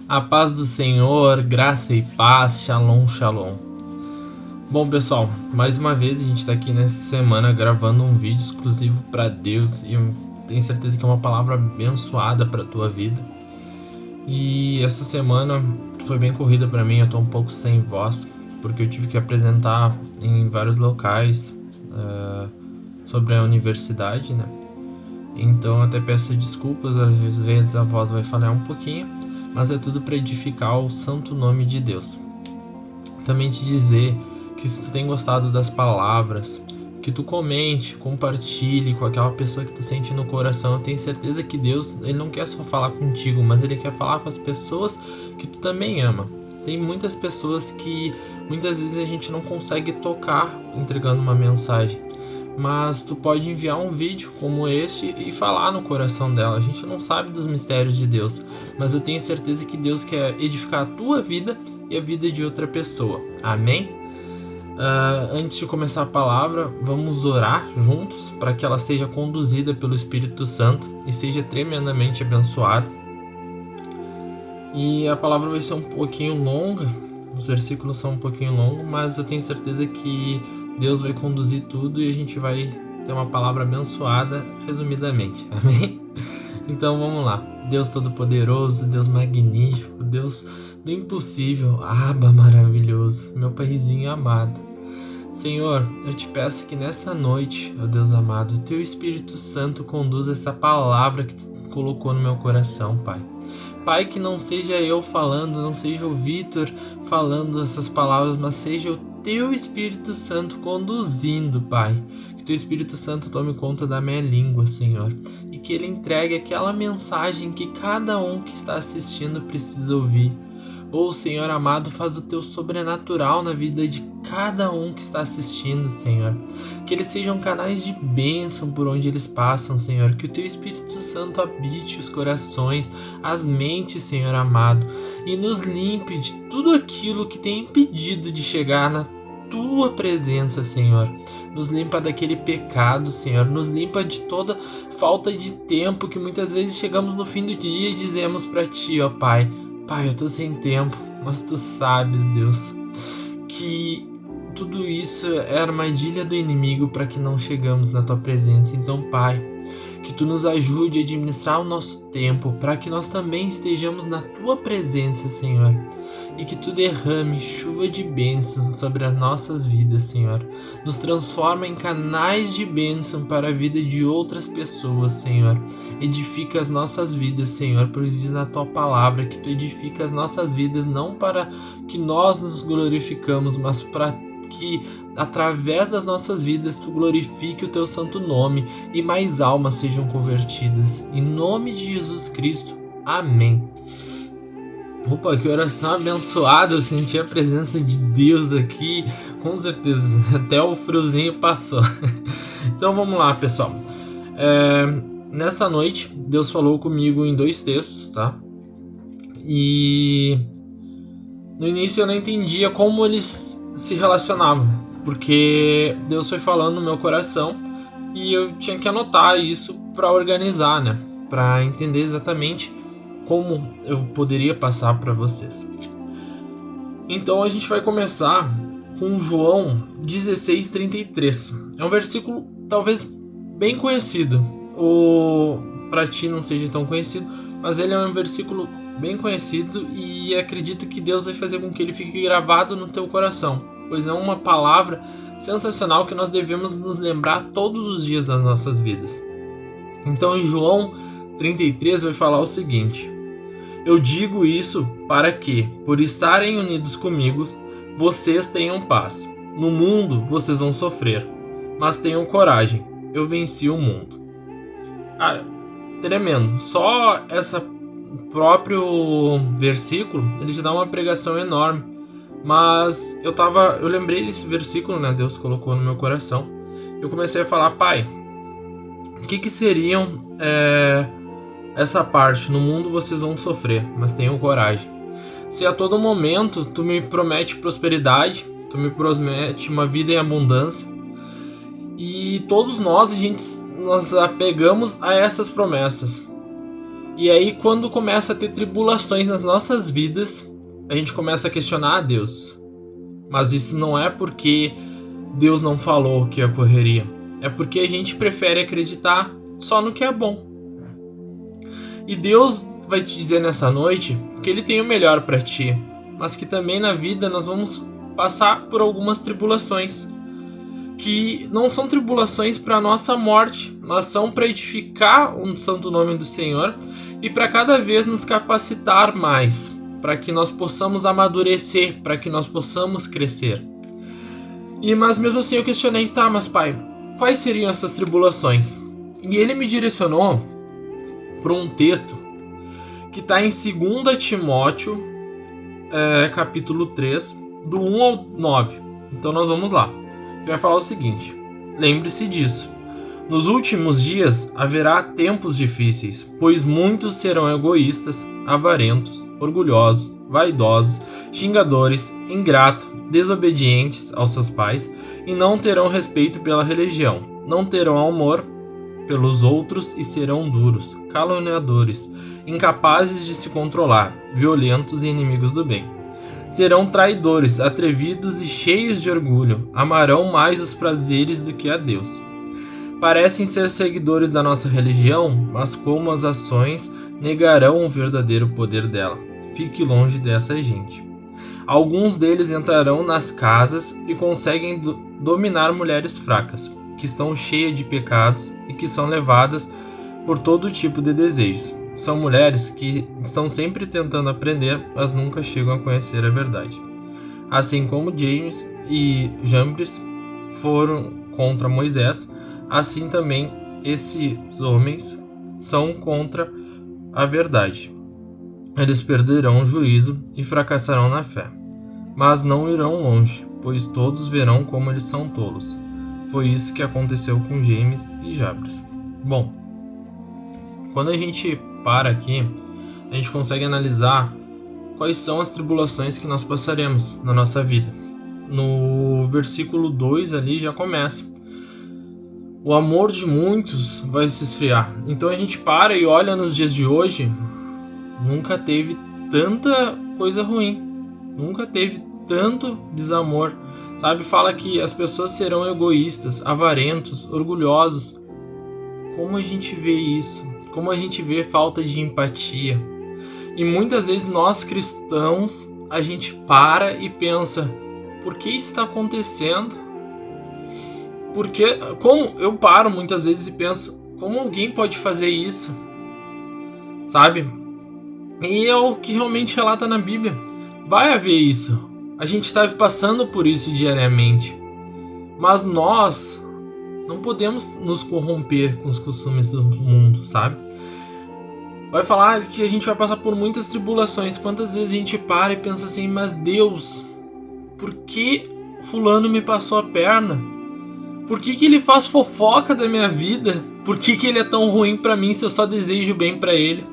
A paz do Senhor, graça e paz, shalom, shalom. Bom, pessoal, mais uma vez a gente está aqui nessa semana gravando um vídeo exclusivo para Deus e eu tenho certeza que é uma palavra abençoada para a tua vida. E essa semana foi bem corrida para mim, eu estou um pouco sem voz, porque eu tive que apresentar em vários locais sobre a universidade, né? Então até peço desculpas, às vezes a voz vai falhar um pouquinho, mas é tudo para edificar o santo nome de Deus. Também te dizer que se tu tem gostado das palavras, que tu comente, compartilhe com aquela pessoa que tu sente no coração. Eu tenho certeza que Deus, ele não quer só falar contigo, mas ele quer falar com as pessoas que tu também ama. Tem muitas pessoas que muitas vezes a gente não consegue tocar entregando uma mensagem, mas tu pode enviar um vídeo como este e falar no coração dela. A gente não sabe dos mistérios de Deus, mas eu tenho certeza que Deus quer edificar a tua vida e a vida de outra pessoa. Amém? Antes de começar a palavra, vamos orar juntos para que ela seja conduzida pelo Espírito Santo e seja tremendamente abençoada. E a palavra vai ser um pouquinho longa, os versículos são um pouquinho longos, mas eu tenho certeza que Deus vai conduzir tudo e a gente vai ter uma palavra abençoada, resumidamente. Amém? Então vamos lá. Deus Todo-Poderoso, Deus Magnífico, Deus do impossível, Abba maravilhoso, meu Paizinho amado. Senhor, eu te peço que nessa noite, ó Deus amado, o teu Espírito Santo conduza essa palavra que tu colocou no meu coração, Pai. Pai, que não seja eu falando, não seja o Vitor falando essas palavras, mas seja o teu Espírito Santo conduzindo, Pai. Que teu Espírito Santo tome conta da minha língua, Senhor. E que ele entregue aquela mensagem que cada um que está assistindo precisa ouvir. Senhor amado, faz o teu sobrenatural na vida de cada um que está assistindo, Senhor. Que eles sejam canais de bênção por onde eles passam, Senhor. Que o teu Espírito Santo habite os corações, as mentes, Senhor amado, e nos limpe de tudo aquilo que tem impedido de chegar na tua presença, Senhor. Nos limpa daquele pecado, Senhor. Nos limpa de toda falta de tempo que muitas vezes chegamos no fim do dia e dizemos para ti, ó Pai, Pai, eu tô sem tempo, mas tu sabes, Deus, que tudo isso é armadilha do inimigo para que não chegamos na tua presença. Então, Pai, que tu nos ajude a administrar o nosso tempo para que nós também estejamos na tua presença, Senhor. E que tu derrame chuva de bênçãos sobre as nossas vidas, Senhor. Nos transforma em canais de bênção para a vida de outras pessoas, Senhor. Edifica as nossas vidas, Senhor, pois diz na tua palavra que tu edifica as nossas vidas não para que nós nos glorificamos, mas para que através das nossas vidas tu glorifique o teu santo nome e mais almas sejam convertidas. Em nome de Jesus Cristo. Amém. Opa, que oração abençoada, eu senti a presença de Deus aqui, com certeza, até o friozinho passou. Então vamos lá, pessoal. Nessa noite, Deus falou comigo em 2 textos, tá? E no início eu não entendia como eles se relacionavam, porque Deus foi falando no meu coração e eu tinha que anotar isso para organizar, né? Para entender exatamente como eu poderia passar para vocês. Então a gente vai começar com João 16:33. É um versículo talvez bem conhecido, ou para ti não seja tão conhecido, mas ele é um versículo bem conhecido e acredito que Deus vai fazer com que ele fique gravado no teu coração, pois é uma palavra sensacional que nós devemos nos lembrar todos os dias das nossas vidas. Então em João 33 vai falar o seguinte: eu digo isso para que, por estarem unidos comigo, vocês tenham paz. No mundo vocês vão sofrer, mas tenham coragem, eu venci o mundo. Cara, tremendo. Só esse próprio versículo, ele te dá uma pregação enorme. Mas eu lembrei desse versículo, né? Deus colocou no meu coração. Eu comecei a falar, Pai, o que seriam essa parte? No mundo vocês vão sofrer, mas tenham coragem. Se a todo momento tu me promete prosperidade, tu me promete uma vida em abundância, e todos nós apegamos a essas promessas. E aí, quando começa a ter tribulações nas nossas vidas, a gente começa a questionar a Deus. Mas isso não é porque Deus não falou que ocorreria. É porque a gente prefere acreditar só no que é bom. E Deus vai te dizer nessa noite que Ele tem o melhor para ti, mas que também na vida nós vamos passar por algumas tribulações, que não são tribulações para nossa morte, mas são para edificar o santo nome do Senhor e para cada vez nos capacitar mais, para que nós possamos amadurecer, para que nós possamos crescer. Mas mesmo assim eu questionei, tá, mas pai, quais seriam essas tribulações? E ele me direcionou para um texto que está em 2 Timóteo, capítulo 3, do 1 ao 9. Então nós vamos lá. Ele vai falar o seguinte: lembre-se disso. Nos últimos dias haverá tempos difíceis, pois muitos serão egoístas, avarentos, orgulhosos, vaidosos, xingadores, ingratos, desobedientes aos seus pais e não terão respeito pela religião, não terão amor pelos outros e serão duros, caluniadores, incapazes de se controlar, violentos e inimigos do bem. Serão traidores, atrevidos e cheios de orgulho, amarão mais os prazeres do que a Deus. Parecem ser seguidores da nossa religião, mas como as ações negarão o verdadeiro poder dela. Fique longe dessa gente. Alguns deles entrarão nas casas e conseguem dominar mulheres fracas, que estão cheias de pecados e que são levadas por todo tipo de desejos. São mulheres que estão sempre tentando aprender, mas nunca chegam a conhecer a verdade. Assim como James e Jambres foram contra Moisés, assim também esses homens são contra a verdade. Eles perderão o juízo e fracassarão na fé, mas não irão longe, pois todos verão como eles são tolos. Foi isso que aconteceu com James e Jambres. Bom, quando a gente para aqui, a gente consegue analisar quais são as tribulações que nós passaremos na nossa vida. No versículo 2 ali já começa: o amor de muitos vai se esfriar. Então a gente para e olha nos dias de hoje, nunca teve tanta coisa ruim, nunca teve tanto desamor, sabe? Fala que as pessoas serão egoístas, avarentos, orgulhosos. Como a gente vê isso? Como a gente vê falta de empatia. E muitas vezes nós cristãos, a gente para e pensa, por que isso está acontecendo? Porque, como eu paro muitas vezes e penso, como alguém pode fazer isso? Sabe? E é o que realmente relata na Bíblia. Vai haver isso. A gente está passando por isso diariamente. Mas nós não podemos nos corromper com os costumes do mundo, sabe? Vai falar que a gente vai passar por muitas tribulações. Quantas vezes a gente para e pensa assim, mas Deus, por que fulano me passou a perna? Por que ele faz fofoca da minha vida? Por que ele é tão ruim pra mim se eu só desejo bem pra ele?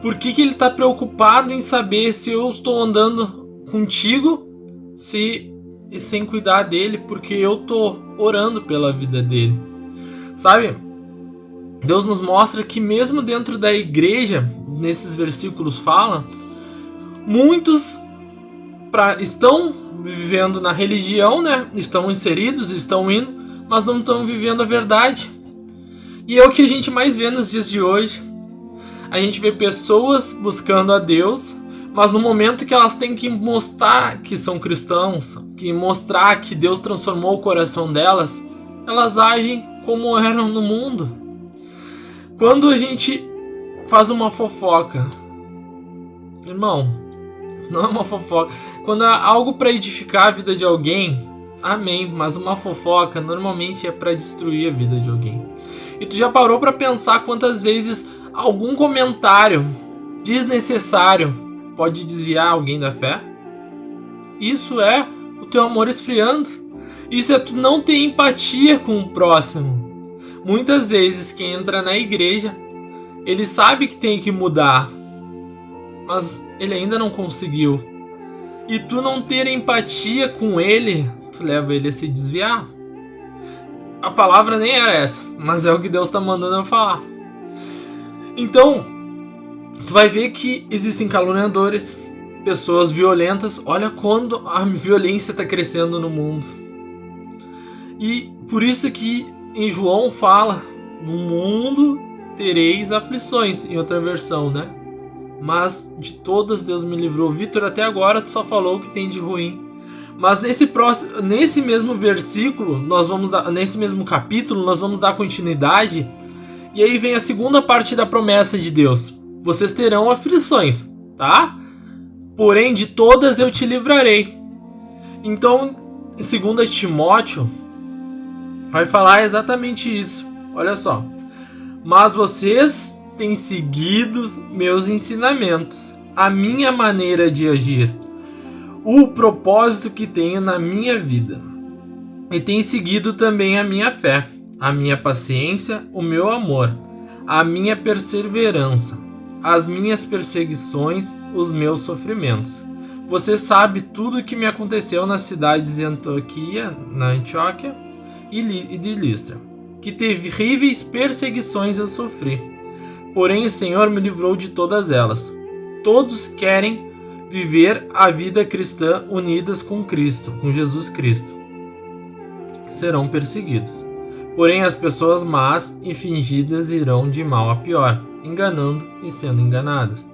Por que ele tá preocupado em saber se eu estou andando contigo sem cuidar dele, porque eu tô orando pela vida dele? Sabe? Deus nos mostra que mesmo dentro da igreja, nesses versículos fala, muitos estão vivendo na religião, né? Estão inseridos, estão indo, mas não estão vivendo a verdade. E é o que a gente mais vê nos dias de hoje. A gente vê pessoas buscando a Deus, mas no momento que elas têm que mostrar que são cristãos, que mostrar que Deus transformou o coração delas, elas agem como eram no mundo. Quando a gente faz uma fofoca, irmão, não é uma fofoca. Quando há algo para edificar a vida de alguém, amém, mas uma fofoca normalmente é para destruir a vida de alguém. E tu já parou para pensar quantas vezes algum comentário desnecessário pode desviar alguém da fé? Isso é o teu amor esfriando. Isso é tu não ter empatia com o próximo. Muitas vezes quem entra na igreja, ele sabe que tem que mudar, mas ele ainda não conseguiu. E tu não ter empatia com ele, tu leva ele a se desviar. A palavra nem era essa, mas é o que Deus está mandando eu falar. Então, tu vai ver que existem caluniadores, pessoas violentas. Olha quando a violência está crescendo no mundo. E por isso que em João fala, no mundo tereis aflições, em outra versão, né? Mas de todas Deus me livrou. Vitor, até agora tu só falou o que tem de ruim. Mas nesse mesmo versículo, nesse mesmo capítulo, nós vamos dar continuidade. E aí vem a segunda parte da promessa de Deus. Vocês terão aflições, tá? Porém, de todas eu te livrarei. Então, em 2 Timóteo, vai falar exatamente isso. Olha só. Mas vocês têm seguido meus ensinamentos, a minha maneira de agir, o propósito que tenho na minha vida. E têm seguido também a minha fé, a minha paciência, o meu amor, a minha perseverança, as minhas perseguições, os meus sofrimentos. Você sabe tudo o que me aconteceu nas cidades de Antioquia e de Listra. Que terríveis perseguições eu sofri. Porém o Senhor me livrou de todas elas. Todos querem viver a vida cristã unidas com Cristo, com Jesus Cristo. Serão perseguidos. Porém as pessoas más e fingidas irão de mal a pior, enganando e sendo enganadas.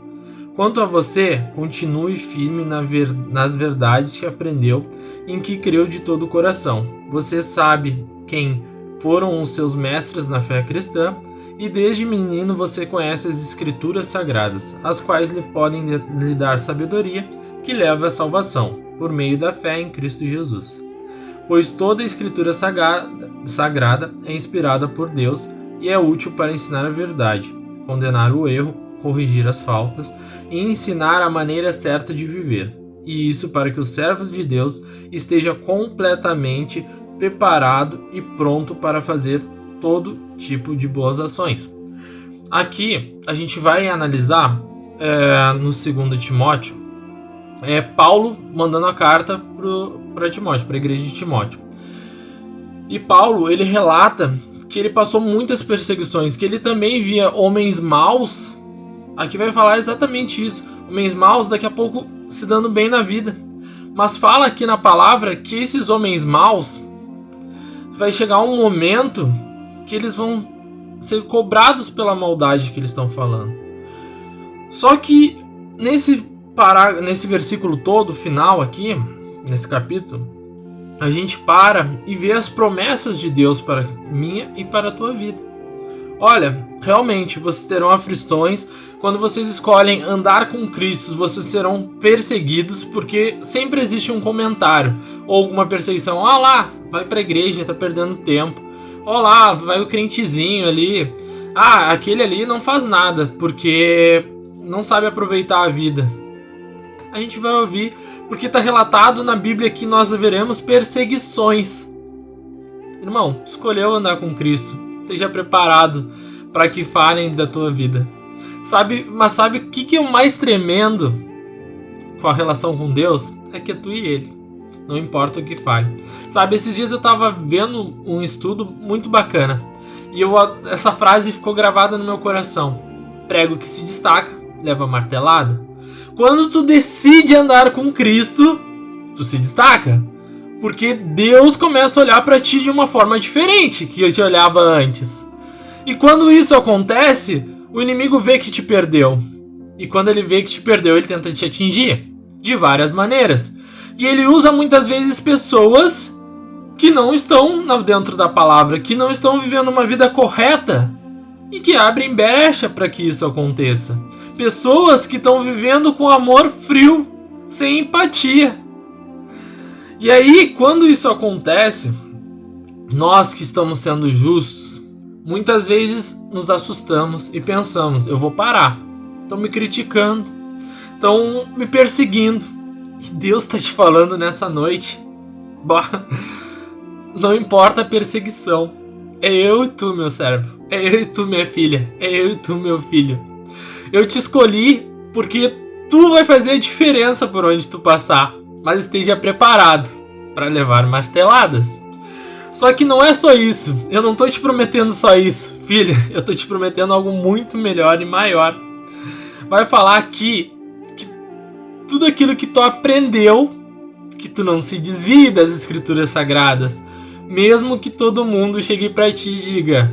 Quanto a você, continue firme nas verdades que aprendeu e em que creu de todo o coração. Você sabe quem foram os seus mestres na fé cristã, e desde menino você conhece as escrituras sagradas, as quais lhe podem lhe dar sabedoria que leva à salvação, por meio da fé em Cristo Jesus. Pois toda a escritura sagrada é inspirada por Deus e é útil para ensinar a verdade, condenar o erro, corrigir as faltas e ensinar a maneira certa de viver. E isso para que os servos de Deus esteja completamente preparado e pronto para fazer todo tipo de boas ações. Aqui a gente vai analisar no 2 Timóteo, Paulo mandando a carta para Timóteo, para a igreja de Timóteo. E Paulo, ele relata que ele passou muitas perseguições, que ele também via homens maus. Aqui vai falar exatamente isso, homens maus daqui a pouco se dando bem na vida. Mas fala aqui na palavra que esses homens maus vai chegar um momento que eles vão ser cobrados pela maldade que eles estão falando. Só que nesse versículo todo, final aqui, nesse capítulo, a gente para e vê as promessas de Deus para minha e para a tua vida. Olha, realmente, vocês terão aflições. Quando vocês escolhem andar com Cristo, vocês serão perseguidos, porque sempre existe um comentário ou alguma perseguição. Ó lá, vai para a igreja, tá perdendo tempo. Ó lá, vai o crentezinho ali. Ah, aquele ali não faz nada, porque não sabe aproveitar a vida. A gente vai ouvir, porque está relatado na Bíblia que nós veremos perseguições. Irmão, escolheu andar com Cristo. Esteja preparado para que falem da tua vida. Mas sabe o que é o mais tremendo com a relação com Deus? É que é tu e Ele. Não importa o que fale. Sabe, esses dias eu estava vendo um estudo muito bacana. E essa frase ficou gravada no meu coração. Prego que se destaca, leva martelada. Quando tu decide andar com Cristo, tu se destaca. Porque Deus começa a olhar para ti de uma forma diferente que eu te olhava antes. E quando isso acontece, o inimigo vê que te perdeu. E quando ele vê que te perdeu, ele tenta te atingir de várias maneiras. E ele usa muitas vezes pessoas que não estão dentro da palavra, que não estão vivendo uma vida correta e que abrem brecha para que isso aconteça. Pessoas que estão vivendo com amor frio, sem empatia. E aí, quando isso acontece, nós que estamos sendo justos, muitas vezes nos assustamos e pensamos, eu vou parar. Estão me criticando, estão me perseguindo. E Deus está te falando nessa noite. Não importa a perseguição. É eu e tu, meu servo. É eu e tu, minha filha. É eu e tu, meu filho. Eu te escolhi porque tu vai fazer a diferença por onde tu passar. Mas esteja preparado para levar marteladas. Só que não é só isso. Eu não tô te prometendo só isso, filha. Eu tô te prometendo algo muito melhor e maior. vai falar que tudo aquilo que tu aprendeu, que tu não se desvie das escrituras sagradas, mesmo que todo mundo chegue pra ti e diga,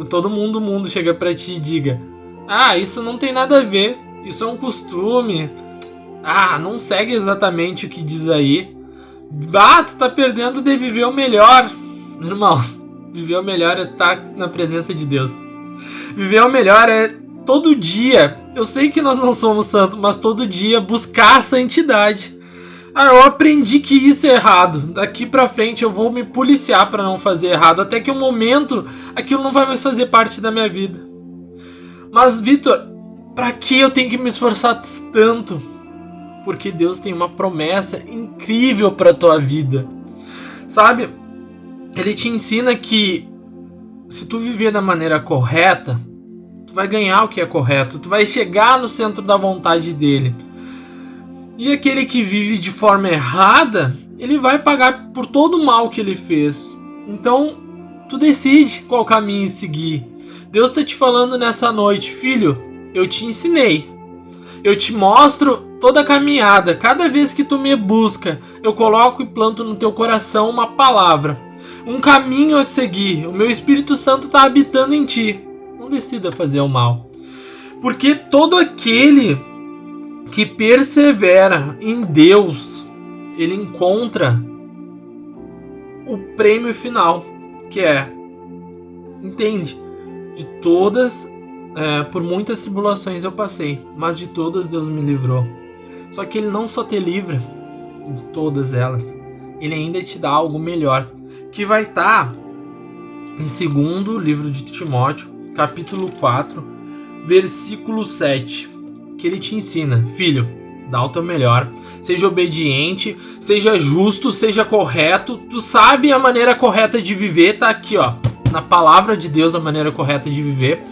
todo mundo chega pra ti e diga, isso não tem nada a ver, isso é um costume, não segue exatamente o que diz aí, tu tá perdendo de viver o melhor. Irmão, viver o melhor é estar na presença de Deus. Viver o melhor é todo dia, eu sei que nós não somos santos, mas todo dia buscar a santidade. Eu aprendi que isso é errado. Daqui pra frente eu vou me policiar pra não fazer errado. Até que um momento aquilo não vai mais fazer parte da minha vida. Mas, Vitor, pra que eu tenho que me esforçar tanto? Porque Deus tem uma promessa incrível pra tua vida. Sabe? Ele te ensina que se tu viver da maneira correta, tu vai ganhar o que é correto. Tu vai chegar no centro da vontade dele. E aquele que vive de forma errada, ele vai pagar por todo o mal que ele fez. Então, tu decide qual caminho seguir. Deus está te falando nessa noite, filho, eu te ensinei. Eu te mostro toda a caminhada. Cada vez que tu me busca, eu coloco e planto no teu coração uma palavra. Um caminho a te seguir. O meu Espírito Santo está habitando em ti. Não decida fazer o mal. Porque todo aquele que persevera em Deus, ele encontra o prêmio final, que é, entende? De todas, por muitas tribulações eu passei, mas de todas Deus me livrou. Só que ele não só te livra de todas elas, ele ainda te dá algo melhor, que vai estar em 2º livro de Timóteo, capítulo 4, versículo 7. Que ele te ensina, filho, dá o teu melhor, seja obediente, seja justo, seja correto, tu sabe a maneira correta de viver, tá aqui na palavra de Deus a maneira correta de viver,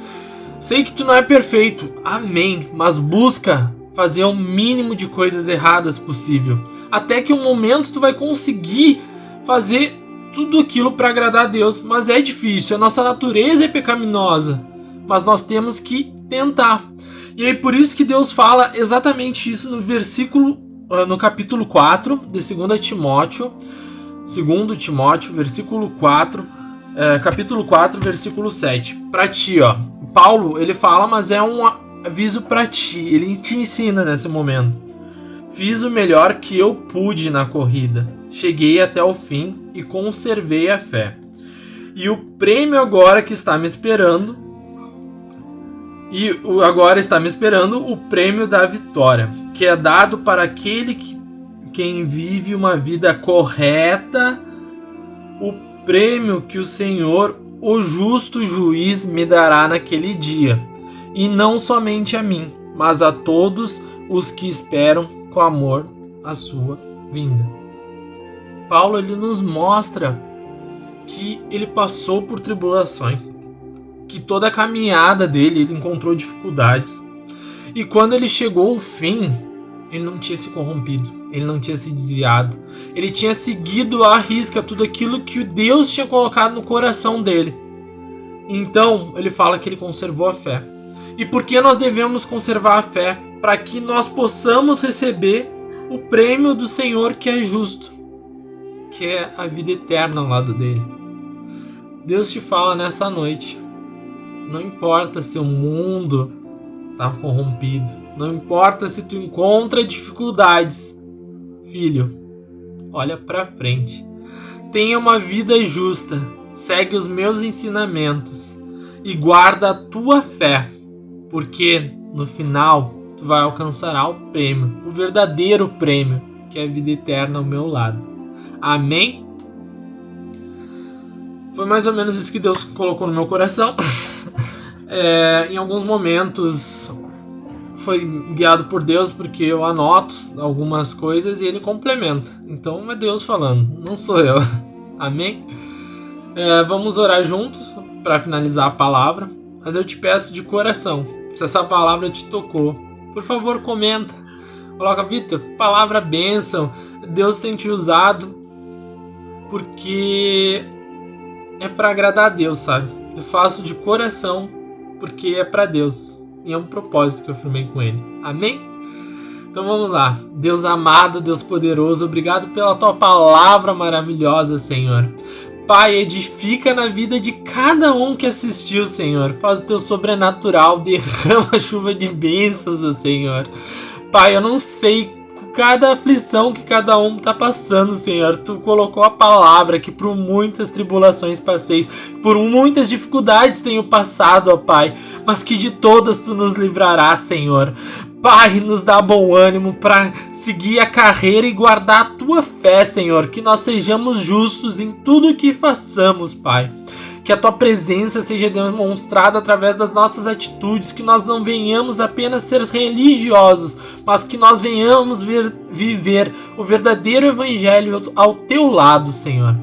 sei que tu não é perfeito, amém, mas busca fazer o mínimo de coisas erradas possível, até que um momento tu vai conseguir fazer tudo aquilo para agradar a Deus, mas é difícil, a nossa natureza é pecaminosa, mas nós temos que tentar. E aí por isso que Deus fala exatamente isso no capítulo 4 de 2 Timóteo, versículo 4, capítulo 4, versículo 7. Para ti, Paulo, ele fala, mas é um aviso para ti, ele te ensina nesse momento. Fiz o melhor que eu pude na corrida, cheguei até o fim e conservei a fé. E o prêmio agora está me esperando o prêmio da vitória, que é dado para quem vive uma vida correta, o prêmio que o Senhor, o justo juiz, me dará naquele dia, e não somente a mim, mas a todos os que esperam com amor a sua vinda. Paulo, ele nos mostra que ele passou por tribulações, que toda a caminhada dele ele encontrou dificuldades, e quando ele chegou ao fim, ele não tinha se corrompido, ele não tinha se desviado, ele tinha seguido à risca tudo aquilo que Deus tinha colocado no coração dele. Então ele fala que ele conservou a fé. E por que nós devemos conservar a fé? Para que nós possamos receber o prêmio do Senhor, que é justo, que é a vida eterna ao lado dele. Deus te fala nessa noite, não importa se o mundo está corrompido, não importa se tu encontra dificuldades, filho, olha para frente, tenha uma vida justa, segue os meus ensinamentos e guarda a tua fé, porque no final tu vai alcançar o prêmio, o verdadeiro prêmio, que é a vida eterna ao meu lado. Amém? Foi mais ou menos isso que Deus colocou no meu coração. Em alguns momentos foi guiado por Deus, porque eu anoto algumas coisas e ele complementa. Então é Deus falando, não sou eu. Amém? Vamos orar juntos para finalizar a palavra. Mas eu te peço de coração, se essa palavra te tocou, por favor comenta. Coloca, Vitor, palavra bênção, Deus tem te usado porque é para agradar a Deus, sabe? Eu faço de coração porque é para Deus. e é um propósito que eu firmei com Ele. Amém? Então vamos lá. Deus amado, Deus poderoso, obrigado pela Tua palavra maravilhosa, Senhor. Pai, edifica na vida de cada um que assistiu, Senhor. Faz o Teu sobrenatural, derrama chuva de bênçãos, Senhor. Pai, eu não sei cada aflição que cada um está passando, Senhor. Tu colocou a palavra que por muitas tribulações passei, por muitas dificuldades tenho passado, ó Pai, mas que de todas Tu nos livrarás, Senhor. Pai, nos dá bom ânimo para seguir a carreira e guardar a Tua fé, Senhor. Que nós sejamos justos em tudo que façamos, Pai. Que a Tua presença seja demonstrada através das nossas atitudes, que nós não venhamos apenas ser religiosos, mas que nós venhamos viver o verdadeiro evangelho ao Teu lado, Senhor.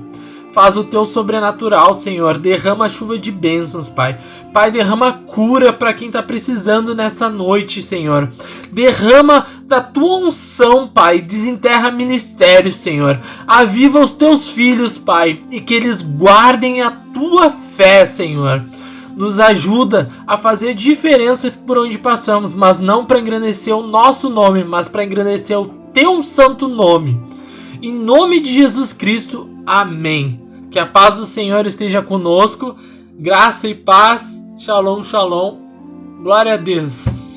Faz o Teu sobrenatural, Senhor. Derrama a chuva de bênçãos, Pai. Pai, derrama cura para quem está precisando nessa noite, Senhor. Derrama da Tua unção, Pai. Desenterra ministérios, Senhor. Aviva os Teus filhos, Pai, e que eles guardem a Tua fé, Senhor. Nos ajuda a fazer diferença por onde passamos, mas não para engrandecer o nosso nome, mas para engrandecer o Teu santo nome. Em nome de Jesus Cristo, amém. Que a paz do Senhor esteja conosco. Graça e paz. Shalom, shalom. Glória a Deus.